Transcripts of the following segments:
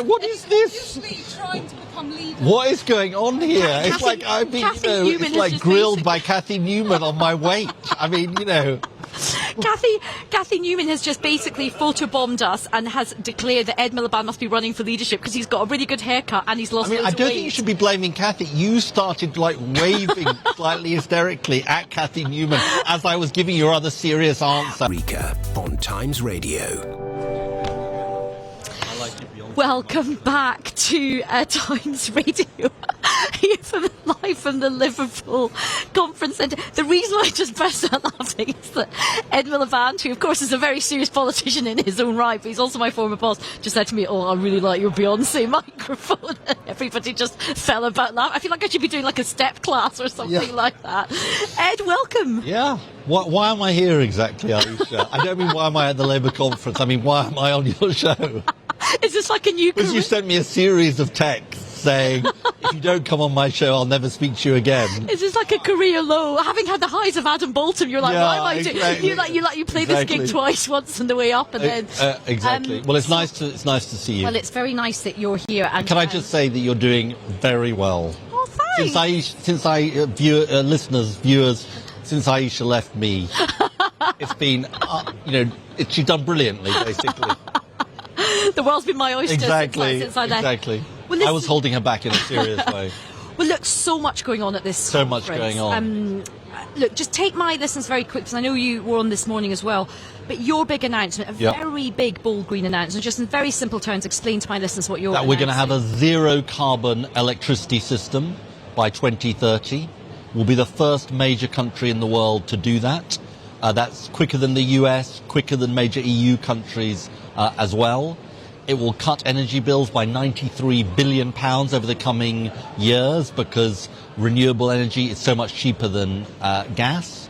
Like, what is this? Trying to become leader. What is going on here? It's like I've been, it's like grilled by Cathy Newman on my weight. I mean, Cathy Newman has just basically photobombed us and has declared that Ed Miliband must be running for leadership because he's got a really good haircut and he's lost loads of weight. I don't think you should be blaming Cathy. You started waving slightly hysterically at Cathy Newman as I was giving your other serious answer. Rika on Times Radio. Welcome back to Times Radio, here live from the Liverpool Conference Centre. The reason I just burst out laughing is that Ed Miliband, who of course is a very serious politician in his own right, but he's also my former boss, just said to me, "Oh, I really like your Beyonce microphone." And everybody just fell about laughing. I feel like I should be doing like a step class or something like that. Ed, welcome. Yeah. Why am I here exactly, Ayesha? I don't mean why am I at the Labour conference. I mean, why am I on your show? Is this like a new career? Because you sent me a series of texts saying, if you don't come on my show, I'll never speak to you again. Is this like a career low? Having had the highs of Adam Bolton, you're like, why am I doing? You play this gig twice, once on the way up, and then exactly. Well, it's nice to see you. Well, it's very nice that you're here. And can I just say that you're doing very well? Oh, thanks. Since Ayesha left me, it's been, she's done brilliantly, basically. The world's been my oyster since I left. Exactly. Well, I was holding her back in a serious way. Well, look, so much going on at this conference. Much going on. Look, just take my listeners very quick, because I know you were on this morning as well. But your big announcement, very big, bold green announcement, just in very simple terms, explain to my listeners what you're announcing. We're going to have a zero-carbon electricity system by 2030. We'll be the first major country in the world to do that. That's quicker than the US, quicker than major EU countries as well. It will cut energy bills by £93 billion over the coming years because renewable energy is so much cheaper than gas.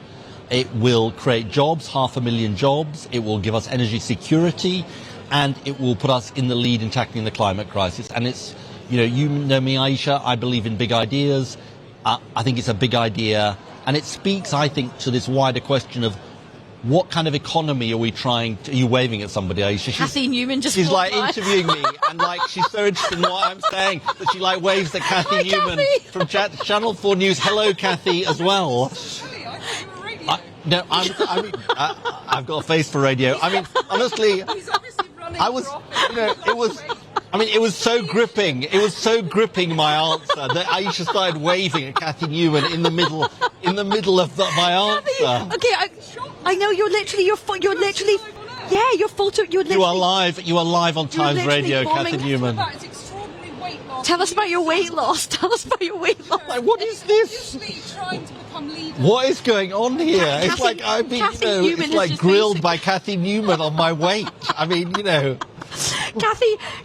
It will create jobs, 500,000 jobs. It will give us energy security, and it will put us in the lead in tackling the climate crisis. And it's, you know me, Ayesha, I believe in big ideas. I think it's a big idea, and it speaks, I think, to this wider question of what kind of economy are we trying to... Are you waving at somebody, Ayesha? Cathy Newman just... She's interviewing me, and she's so interested in what I'm saying that she waves at Cathy Newman from Channel 4 News. Hello, Cathy, as well. No, I've got a face for radio. I mean, honestly, it was so gripping. It was so gripping, my answer, that Ayesha started waving at Cathy Newman in the middle of my answer. Okay, I know you're literally. Yeah, you're full to. You are live on Times Radio, Cathy Newman. Tell us about your weight loss. Like, what is this? Trying to become leader. What is going on here? It's like I've been, it's like grilled by Cathy Newman on my weight. I mean,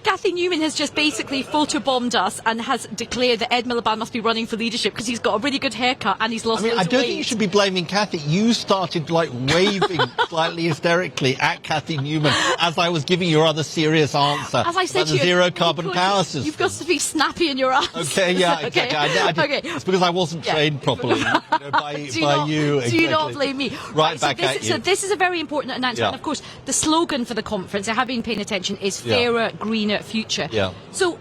Cathy Newman has just basically photobombed us and has declared that Ed Miliband must be running for leadership because he's got a really good haircut and he's lost loads of weight. I don't think you should be blaming Cathy. You started waving slightly hysterically at Cathy Newman as I was giving your other serious answer. As I said about the zero-carbon power system. You've got to be snappy in your answer. Okay, yeah, exactly. Okay. It's because I wasn't trained properly by you. Do you not blame me? Right back at you. So this is a very important announcement. Yeah. And of course, the slogan for the conference, I have been paying attention, is fairer, greener future. Yeah. So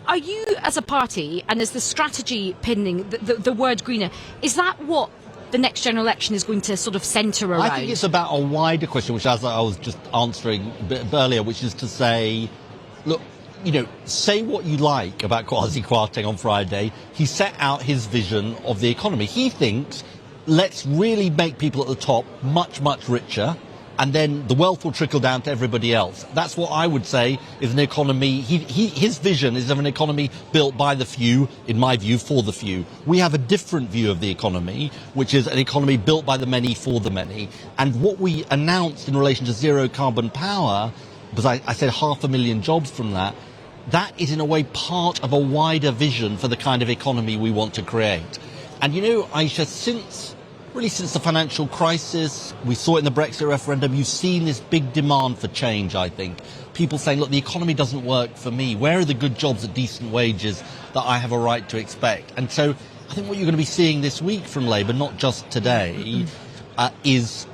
are you, as a party, and as the strategy pinning the word greener, is that what the next general election is going to sort of centre around? I think it's about a wider question, which, as I was just answering a bit earlier, which is to say, look, say what you like about Kwasi Kwarteng on Friday. He set out his vision of the economy. He thinks, let's really make people at the top much, much richer, and then the wealth will trickle down to everybody else. That's what I would say is an economy. His vision is of an economy built by the few, in my view, for the few. We have a different view of the economy, which is an economy built by the many for the many. And what we announced in relation to zero carbon power, because I said 500,000 jobs from that, that is in a way part of a wider vision for the kind of economy we want to create. And Ayesha, since the financial crisis, we saw it in the Brexit referendum, you've seen this big demand for change, I think. People saying, look, the economy doesn't work for me. Where are the good jobs at decent wages that I have a right to expect? And so I think what you're going to be seeing this week from Labour, not just today, is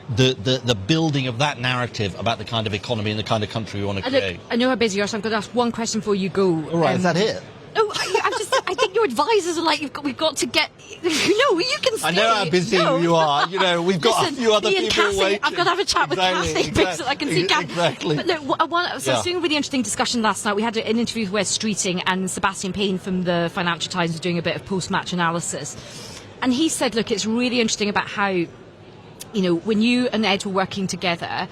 the building of that narrative about the kind of economy and the kind of country we want to create. I know how busy you are, so I'm going to ask one question before you go. All right, is that it? No, I think your advisors are like, we've got to get. No, you can stay. I know how busy you are. You know, we've got a few other me and people Cassie, waiting. I've got to have a chat with Cassie because I can see Cassie. Exactly. But no, I was doing a really interesting discussion last night. We had an interview with Wes Streeting, and Sebastian Payne from the Financial Times was doing a bit of post-match analysis. And he said, look, it's really interesting about how, you know, when you and Ed were working together,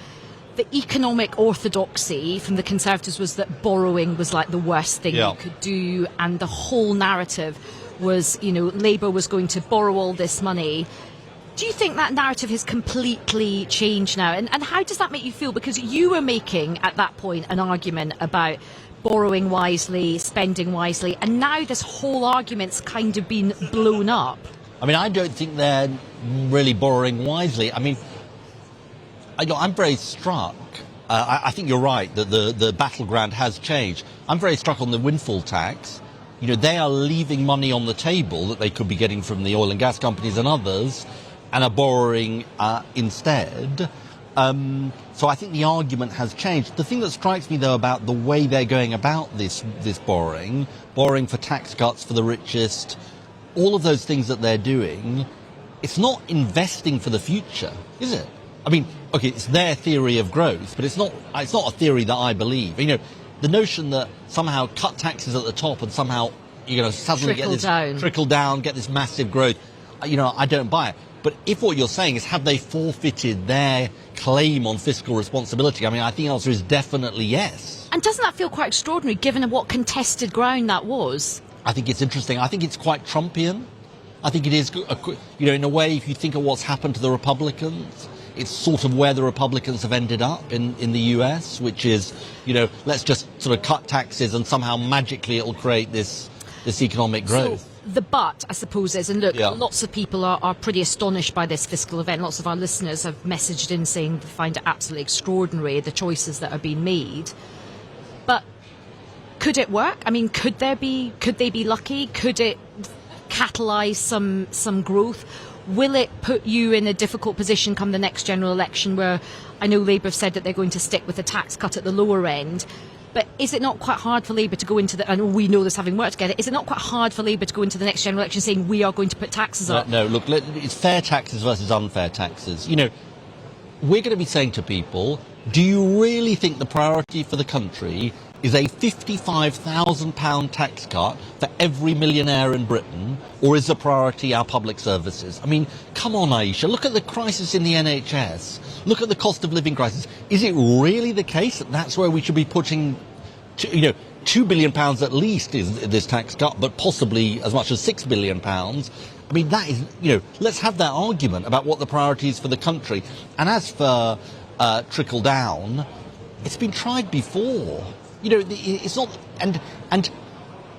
the economic orthodoxy from the Conservatives was that borrowing was like the worst thing you could do, and the whole narrative was, you know, Labour was going to borrow all this money. Do you think that narrative has completely changed now? And how does that make you feel? Because you were making, at that point, an argument about borrowing wisely, spending wisely, and now this whole argument's kind of been blown up. I mean, I don't think they're really borrowing wisely. I mean, I'm very struck. I think you're right that the battleground has changed. I'm very struck on the windfall tax. You know, they are leaving money on the table that they could be getting from the oil and gas companies and others, and are borrowing instead. So I think the argument has changed. The thing that strikes me, though, about the way they're going about this borrowing for tax cuts for the richest, all of those things that they're doing, it's not investing for the future, is it? I mean, okay, it's their theory of growth, but it's not a theory that I believe. You know, the notion that somehow cut taxes at the top and somehow, you know, suddenly trickle down, get this massive growth, you know, I don't buy it. But if what you're saying is, have they forfeited their claim on fiscal responsibility? I mean, I think the answer is definitely yes. And doesn't that feel quite extraordinary, given what contested ground that was? I think it's interesting. I think it's quite Trumpian. I think it is, you know, in a way, if you think of what's happened to the Republicans, it's sort of where the Republicans have ended up in the US, which is, you know, let's just sort of cut taxes and somehow magically it'll create this economic growth. So the but, I suppose, is, and look, lots of people are pretty astonished by this fiscal event. Lots of our listeners have messaged in saying they find it absolutely extraordinary, the choices that are being made. But could it work? I mean, could they be lucky? Could it catalyse some growth? Will it put you in a difficult position come the next general election, where I know Labour have said that they're going to stick with a tax cut at the lower end, but is it not quite hard for Labour to go into and we know this having worked together, is it not quite hard for Labour to go into the next general election saying we are going to put taxes up? No, look, it's fair taxes versus unfair taxes. You know, we're going to be saying to people, do you really think the priority for the country is a £55,000 tax cut for every millionaire in Britain, or is the priority our public services? I mean, come on, Ayesha, look at the crisis in the NHS. Look at the cost of living crisis. Is it really the case that that's where we should be putting, £2 billion at least is this tax cut, but possibly as much as £6 billion? I mean, that is, you know, let's have that argument about what the priority is for the country. And as for trickle down, it's been tried before. You know, it's not, and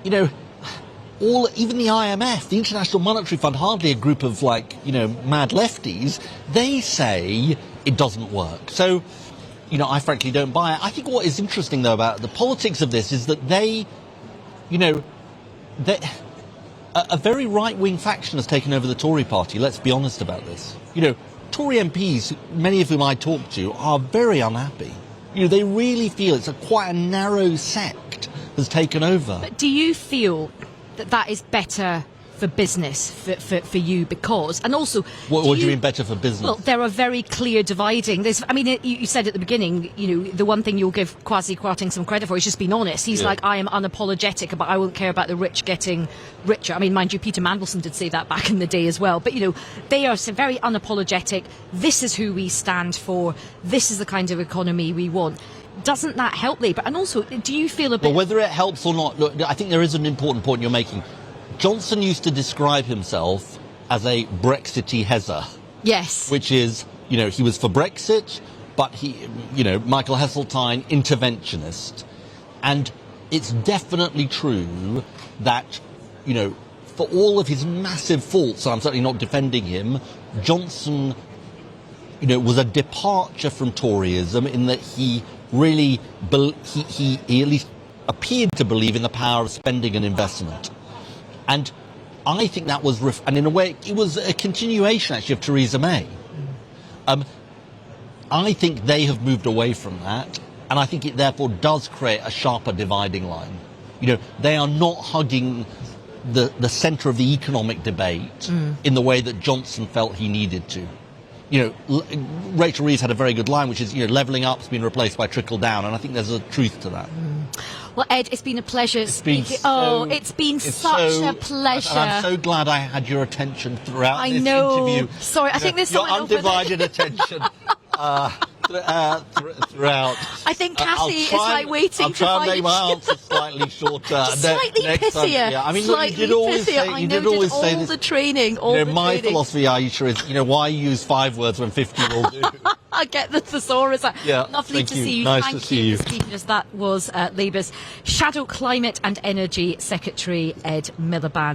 you know, even the IMF, the International Monetary Fund, hardly a group of mad lefties, they say it doesn't work. So, you know, I frankly don't buy it. I think what is interesting, though, about the politics of this is that a very right-wing faction has taken over the Tory party. Let's be honest about this. You know, Tory MPs, many of whom I talk to, are very unhappy. You know, they really feel it's quite a narrow sect has taken over. But do you feel that is better for business for you? Because, and also, what do you mean better for business? Well, there are very clear dividing. You said at the beginning, you know, the one thing you'll give Kwasi Kwarteng some credit for is just being honest. He's like, I am unapologetic about, I won't care about the rich getting richer. I mean, mind you, Peter Mandelson did say that back in the day as well. But, you know, they are very unapologetic. This is who we stand for. This is the kind of economy we want. Doesn't that help Labour? And also, do you feel a bit... Well, whether it helps or not, look, I think there is an important point you're making. Johnson used to describe himself as a Brexity Hezza. Yes. Which is, you know, he was for Brexit, but he, you know, Michael Heseltine, interventionist. And it's definitely true that, you know, for all of his massive faults, I'm certainly not defending him, Johnson, you know, was a departure from Toryism in that he really, he at least appeared to believe in the power of spending and investment. And I think that was, and in a way, it was a continuation, actually, of Theresa May. I think they have moved away from that, and I think it therefore does create a sharper dividing line. They are not hugging the centre of the economic debate in the way that Johnson felt he needed to. Rachel Reeves had a very good line, which is, levelling up's been replaced by trickle down, and I think there's a truth to that. Well, Ed, it's been a pleasure speaking. It's been such a pleasure. And I'm so glad I had your attention throughout this interview. Sorry, I think there's your someone over there. undivided attention throughout. I think Cassie is like waiting to I'll try and make find my answer slightly shorter. slightly next time, pithier. yeah. I mean, slightly look, you did always pithier. say, you did always all say this. the training. My philosophy, Ayesha, is why use 5 words when 50 will do. I get the thesaurus. Yeah, Lovely thank to you. see you. Nice Thank to see you. for speaking to us. That was Labour's Shadow Climate and Energy Secretary Ed Miliband.